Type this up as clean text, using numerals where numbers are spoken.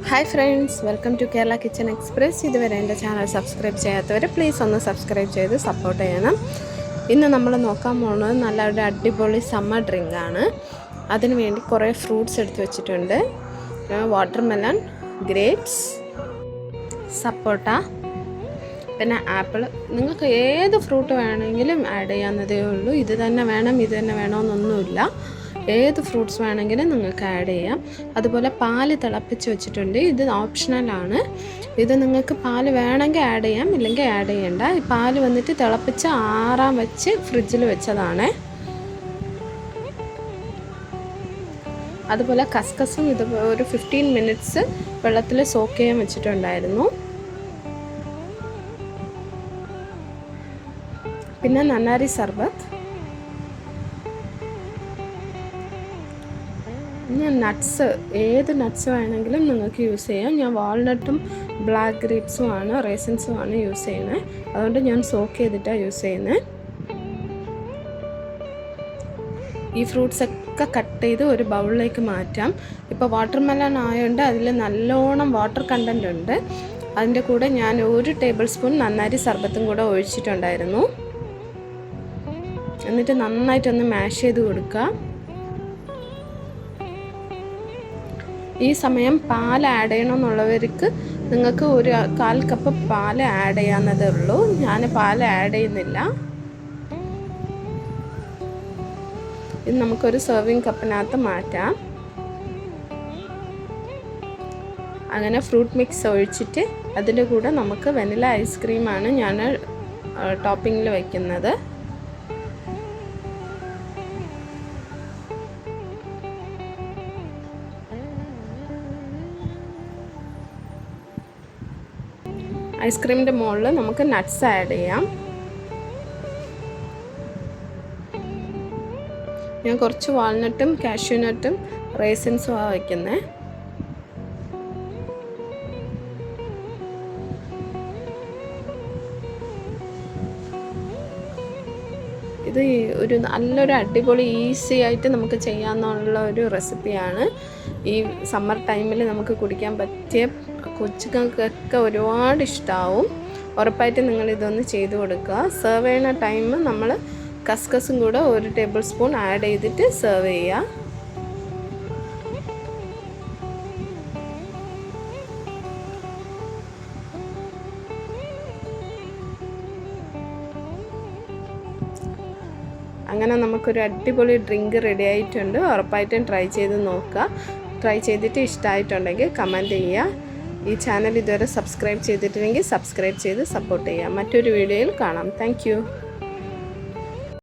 Hi friends, welcome to Kerala kitchen express. ഇതുവരെ എൻ്റെ channel subscribe ചെയ്യാത്തവർ പ്ലീസ് ഒന്ന് സബ്സ്ക്രൈബ് ചെയ്ത് സപ്പോർട്ട് ചെയ്യണം. ഇന്ന് നമ്മൾ നോക്കാൻ പോകുന്നത് നല്ലൊരു അടിപൊളി സമ്മർ ഡ്രിങ്കാണ്. അതിന് വേണ്ടി കുറേ ഫ്രൂട്ട്സ് എടുത്ത് വെച്ചിട്ടുണ്ട്. വാട്ടർമെലൺ, ഗ്രേപ്സ്, സപ്പോട്ട, പിന്നെ ആപ്പിൾ. നിങ്ങൾക്ക് ഏത് ഫ്രൂട്ട് വേണമെങ്കിലും ആഡ് ചെയ്യാവുന്നതേ ഉള്ളൂ. ഇത് തന്നെ വേണമെന്നൊന്നുമില്ല. ഏത് ഫ്രൂട്ട്സ് വേണമെങ്കിലും നിങ്ങൾക്ക് ആഡ് ചെയ്യാം. അതുപോലെ പാല് തിളപ്പിച്ച് വെച്ചിട്ടുണ്ട്. ഇത് ഓപ്ഷണലാണ്. ഇത് നിങ്ങൾക്ക് പാല് വേണമെങ്കിൽ ആഡ് ചെയ്യാം, ഇല്ലെങ്കിൽ ആഡ് ചെയ്യണ്ട. ഈ പാല് വന്നിട്ട് തിളപ്പിച്ച് ആറാൻ വെച്ച് ഫ്രിഡ്ജിൽ വെച്ചതാണ്. അതുപോലെ കസ്കസും ഇത് ഒരു 15 മിനിറ്റ്സ് വെള്ളത്തിൽ സോക്ക് ചെയ്യാൻ വെച്ചിട്ടുണ്ടായിരുന്നു. പിന്നെ നന്നാരി സർബത്ത്. നട്ട്സ്, ഏത് നട്ട്സ് വേണമെങ്കിലും നിങ്ങൾക്ക് യൂസ് ചെയ്യാം. ഞാൻ വാൾനട്ടും ബ്ലാക്ക് ഗ്രേപ്സും ആണ്, റേസിൻസും ആണ് യൂസ് ചെയ്യുന്നത്. അതുകൊണ്ട് ഞാൻ സോക്ക് ചെയ്തിട്ടാണ് യൂസ് ചെയ്യുന്നത്. ഈ ഫ്രൂട്ട്സ് ഒക്കെ കട്ട് ചെയ്ത് ഒരു ബൗളിലേക്ക് മാറ്റാം. ഇപ്പോൾ വാട്ടർമെലൺ ആയതുകൊണ്ട് അതിൽ നല്ലോണം വാട്ടർ കണ്ടൻറ്റ് ഉണ്ട്. അതിൻ്റെ കൂടെ ഞാൻ 1 ടേബിൾ സ്പൂൺ നന്നാരി സർബത്തും കൂടെ ഒഴിച്ചിട്ടുണ്ടായിരുന്നു. എന്നിട്ട് നന്നായിട്ടൊന്ന് മാഷ് ചെയ്ത് കൊടുക്കുക. ഈ സമയം പാൽ ആഡ് ചെയ്യണമെന്നുള്ളവർക്ക് നിങ്ങൾക്ക് ഒരു 1/4 കപ്പ് പാൽ ആഡ് ചെയ്യാവുന്നതേ ഉള്ളൂ. ഞാൻ പാൽ ആഡ് ചെയ്യുന്നില്ല. ഇത് നമുക്കൊരു സെർവിങ് കപ്പിനകത്ത് മാറ്റാം. അങ്ങനെ ഫ്രൂട്ട് മിക്സ് ഒഴിച്ചിട്ട് അതിൻ്റെ കൂടെ നമുക്ക് വെനില ഐസ്ക്രീമാണ് ഞാൻ ടോപ്പിങ്ങിൽ വയ്ക്കുന്നത്. ഐസ്ക്രീമിൻ്റെ മുകളിൽ നമുക്ക് നട്ട്സ് ആഡ് ചെയ്യാം. ഞാൻ കുറച്ച് വാൾനട്ടും കാഷ്യൂനട്ടും റേസിൻസും ആണ് വയ്ക്കുന്നത്. ഇത് നല്ലൊരു അടിപൊളി ഈസി ആയിട്ട് നമുക്ക് ചെയ്യാമെന്നുള്ള ഒരു റെസിപ്പിയാണ്. ഈ സമ്മർ ടൈമിൽ നമുക്ക് കുടിക്കാൻ പറ്റിയ കൊച്ചുങ്ങൾക്കൊക്കെ ഒരുപാട് ഇഷ്ടമാവും. ഉറപ്പായിട്ട് നിങ്ങളിതൊന്ന് ചെയ്ത് കൊടുക്കുക. സെർവ് ചെയ്യുന്ന ടൈം നമ്മൾ കസ്കസും കൂടെ 1 ടേബിൾ സ്പൂൺ ആഡ് ചെയ്തിട്ട് സെർവ് ചെയ്യുക. അങ്ങനെ നമുക്കൊരു അടിപൊളി ഡ്രിങ്ക് റെഡി ആയിട്ടുണ്ട്. ഉറപ്പായിട്ടും ട്രൈ ചെയ്ത് നോക്കുക. ട്രൈ ചെയ്തിട്ട് ഇഷ്ടമായിട്ടുണ്ടെങ്കിൽ കമൻറ്റ് ചെയ്യുക. ഈ ചാനൽ ഇതുവരെ സബ്സ്ക്രൈബ് ചെയ്തിട്ടില്ലെങ്കിൽ സബ്സ്ക്രൈബ് ചെയ്ത് സപ്പോർട്ട് ചെയ്യുക. മറ്റൊരു വീഡിയോയിൽ കാണാം. താങ്ക്